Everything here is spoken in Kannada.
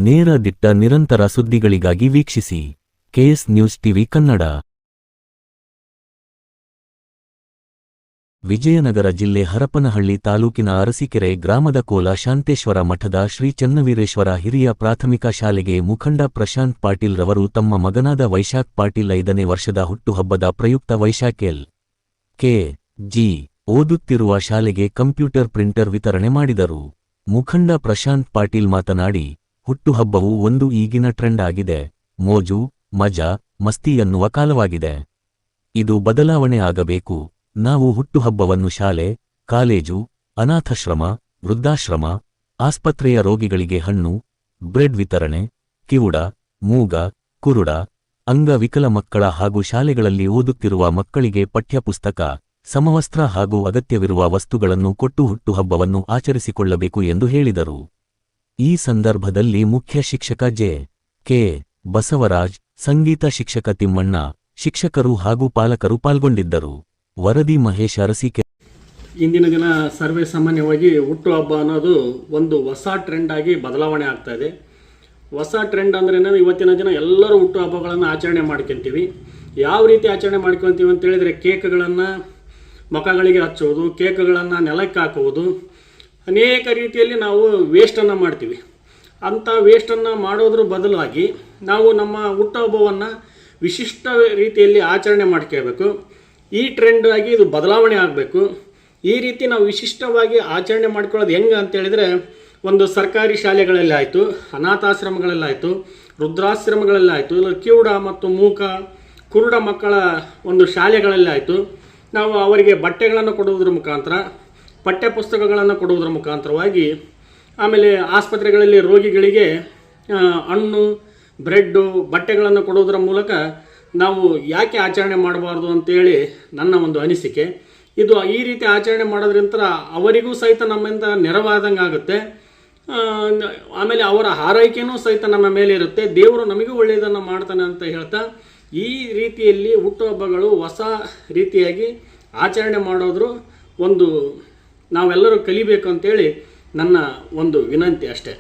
ನೇರ ದಿಟ್ಟ ನಿರಂತರ ಸುದ್ದಿಗಳಿಗಾಗಿ ವೀಕ್ಷಿಸಿ KS news TV Kannada. Vijayanagara ಜಿಲ್ಲೆ ಹರಪನಹಳ್ಳಿ ತಾಲೂಕಿನ ಅರಸೀಕೆರೆ ಗ್ರಾಮದ ಕೋಲ ಶಾಂತೇಶ್ವರ ಮಠದ ಶ್ರೀ ಚನ್ನವೀರೇಶ್ವರ ಹಿರಿಯ ಪ್ರಾಥಮಿಕ ಶಾಲೆಗೆ ಮುಖಂಡ ಪ್ರಶಾಂತ್ ಪಾಟೀಲ್ ರವರು ತಮ್ಮ ಮಗನಾದ ವೈಶಾಖ್ ಪಾಟೀಲ್ 5ನೇ ವರ್ಷದ ಹುಟ್ಟುಹಬ್ಬದ ಪ್ರಯುಕ್ತ ವೈಶಾಖ್ ಎಲ್.ಕೆ. ಜಿ. ಓದುತ್ತಿರುವ ಶಾಲೆಗೆ ಕಂಪ್ಯೂಟರ್ ಪ್ರಿಂಟರ್ ವಿತರಣೆ ಮಾಡಿದರು. ಮುಖಂಡ ಪ್ರಶಾಂತ್ ಪಾಟೀಲ್ ಮಾತನಾಡಿ, ಹುಟ್ಟುಹಬ್ಬವು ಒಂದು ಈಗಿನ ಟ್ರೆಂಡ್ ಆಗಿದೆ. ಮೋಜು, ಮಜಾ, ಮಸ್ತಿ ಎನ್ನುವ ಕಾಲವಾಗಿದೆ. ಇದು ಬದಲಾವಣೆ ಆಗಬೇಕು. ನಾವು ಹುಟ್ಟುಹಬ್ಬವನ್ನು ಶಾಲೆ, ಕಾಲೇಜು, ಅನಾಥಾಶ್ರಮ, ವೃದ್ಧಾಶ್ರಮ, ಆಸ್ಪತ್ರೆಯ ರೋಗಿಗಳಿಗೆ ಹಣ್ಣು, ಬ್ರೆಡ್ ವಿತರಣೆ, ಕಿವುಡ, ಮೂಗ, ಕುರುಡ, ಅಂಗವಿಕಲ ಮಕ್ಕಳ ಹಾಗೂ ಶಾಲೆಗಳಲ್ಲಿ ಓದುತ್ತಿರುವ ಮಕ್ಕಳಿಗೆ ಪಠ್ಯಪುಸ್ತಕ, ಸಮವಸ್ತ್ರ ಹಾಗೂ ಅಗತ್ಯವಿರುವ ವಸ್ತುಗಳನ್ನು ಕೊಟ್ಟು ಹುಟ್ಟುಹಬ್ಬವನ್ನು ಆಚರಿಸಿಕೊಳ್ಳಬೇಕು ಎಂದು ಹೇಳಿದರು. ಈ ಸಂದರ್ಭದಲ್ಲಿ ಮುಖ್ಯ ಶಿಕ್ಷಕ ಜೆ.ಕೆ. ಬಸವರಾಜ್, ಸಂಗೀತ ಶಿಕ್ಷಕ ತಿಮ್ಮಣ್ಣ, ಶಿಕ್ಷಕರು ಹಾಗೂ ಪಾಲಕರು ಪಾಲ್ಗೊಂಡಿದ್ದರು. ವರದಿ ಮಹೇಶ್, ಅರಸೀಕೆರೆ. ಇಂದಿನ ದಿನ ಸರ್ವೇ ಸಾಮಾನ್ಯವಾಗಿ ಹುಟ್ಟುಹಬ್ಬ ಅನ್ನೋದು ಒಂದು ಹೊಸ ಟ್ರೆಂಡ್ ಆಗಿ ಬದಲಾವಣೆ ಆಗ್ತಾ ಇದೆ. ಹೊಸ ಟ್ರೆಂಡ್ ಅಂದ್ರೆ ಇವತ್ತಿನ ದಿನ ಎಲ್ಲರೂ ಹುಟ್ಟುಹಬ್ಬಗಳನ್ನು ಆಚರಣೆ ಮಾಡ್ಕೊತೀವಿ. ಯಾವ ರೀತಿ ಆಚರಣೆ ಮಾಡ್ಕೊತೀವಿ ಅಂತ ಹೇಳಿದ್ರೆ, ಕೇಕ್ಗಳನ್ನು ಮುಖಗಳಿಗೆ ಹಚ್ಚುವುದು, ಕೇಕ್ಗಳನ್ನು ನೆಲಕ್ಕೆ ಹಾಕುವುದು, ಅನೇಕ ರೀತಿಯಲ್ಲಿ ನಾವು ವೇಸ್ಟನ್ನು ಮಾಡ್ತೀವಿ. ಅಂಥ ವೇಸ್ಟನ್ನು ಮಾಡೋದ್ರ ಬದಲಾಗಿ ನಾವು ನಮ್ಮ ಹುಟ್ಟುಹಬ್ಬವನ್ನು ವಿಶಿಷ್ಟ ರೀತಿಯಲ್ಲಿ ಆಚರಣೆ ಮಾಡ್ಕೋಬೇಕು. ಈ ಟ್ರೆಂಡ್ ಆಗಿ ಇದು ಬದಲಾವಣೆ ಆಗಬೇಕು. ಈ ರೀತಿ ನಾವು ವಿಶಿಷ್ಟವಾಗಿ ಆಚರಣೆ ಮಾಡ್ಕೊಳ್ಳೋದು ಹೆಂಗೆ ಅಂತೇಳಿದರೆ, ಒಂದು ಸರ್ಕಾರಿ ಶಾಲೆಗಳಲ್ಲಿ ಆಯಿತು, ಅನಾಥಾಶ್ರಮಗಳಲ್ಲಾಯಿತು, ವೃದ್ಧಾಶ್ರಮಗಳಲ್ಲಾಯಿತು, ಇಲ್ಲ ಕಿವುಡ ಮತ್ತು ಮೂಕ, ಕುರುಡ ಮಕ್ಕಳ ಒಂದು ಶಾಲೆಗಳಲ್ಲಾಯಿತು, ನಾವು ಅವರಿಗೆ ಬಟ್ಟೆಗಳನ್ನು ಕೊಡುವುದರ ಮುಖಾಂತರ, ಪಠ್ಯಪುಸ್ತಕಗಳನ್ನು ಕೊಡುವುದರ ಮುಖಾಂತರವಾಗಿ, ಆಮೇಲೆ ಆಸ್ಪತ್ರೆಗಳಲ್ಲಿ ರೋಗಿಗಳಿಗೆ ಹಣ್ಣು, ಬ್ರೆಡ್ಡು, ಬಟ್ಟೆಗಳನ್ನು ಕೊಡುವುದರ ಮೂಲಕ ನಾವು ಯಾಕೆ ಆಚರಣೆ ಮಾಡಬಾರ್ದು ಅಂತೇಳಿ ನನ್ನ ಒಂದು ಅನಿಸಿಕೆ. ಇದು ಈ ರೀತಿ ಆಚರಣೆ ಮಾಡೋದ್ರಿಂದ ಅವರಿಗೂ ಸಹಿತ ನಮ್ಮಿಂದ ನೆರವಾದಂಗೆ ಆಗುತ್ತೆ. ಆಮೇಲೆ ಅವರ ಆರೈಕೆಯೂ ಸಹಿತ ನಮ್ಮ ಮೇಲೆ ಇರುತ್ತೆ. ದೇವರು ನಮಗೂ ಒಳ್ಳೆಯದನ್ನು ಮಾಡ್ತಾನೆ ಅಂತ ಹೇಳ್ತಾ, ಈ ರೀತಿಯಲ್ಲಿ ಹುಟ್ಟುಹಬ್ಬಗಳು ಹೊಸ ರೀತಿಯಾಗಿ ಆಚರಣೆ ಮಾಡೋದ್ರು ಒಂದು ನಾವೆಲ್ಲರೂ ಕಲಿಬೇಕು ಅಂತೇಳಿ ನನ್ನ ಒಂದು ವಿನಂತಿ ಅಷ್ಟೇ.